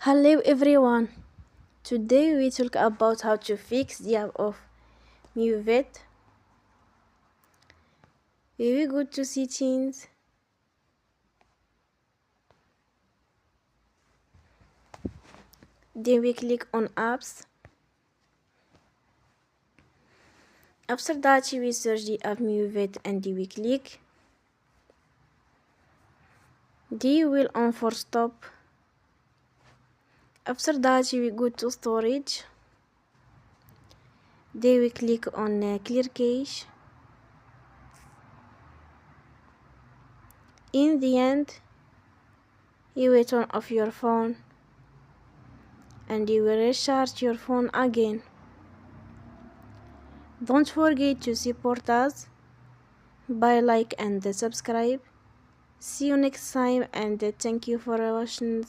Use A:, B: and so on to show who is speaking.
A: Hello everyone. Today we talk about how to fix the app of Moovit. We will go to settings. Then we click on apps. After that we search the app Moovit and we click. We will on for stop. After that we go to storage. Then we click on clear cache. In the end, you will turn off your phone and you will restart your phone again. Don't forget to support us by like and subscribe. See you next time and thank you for watching.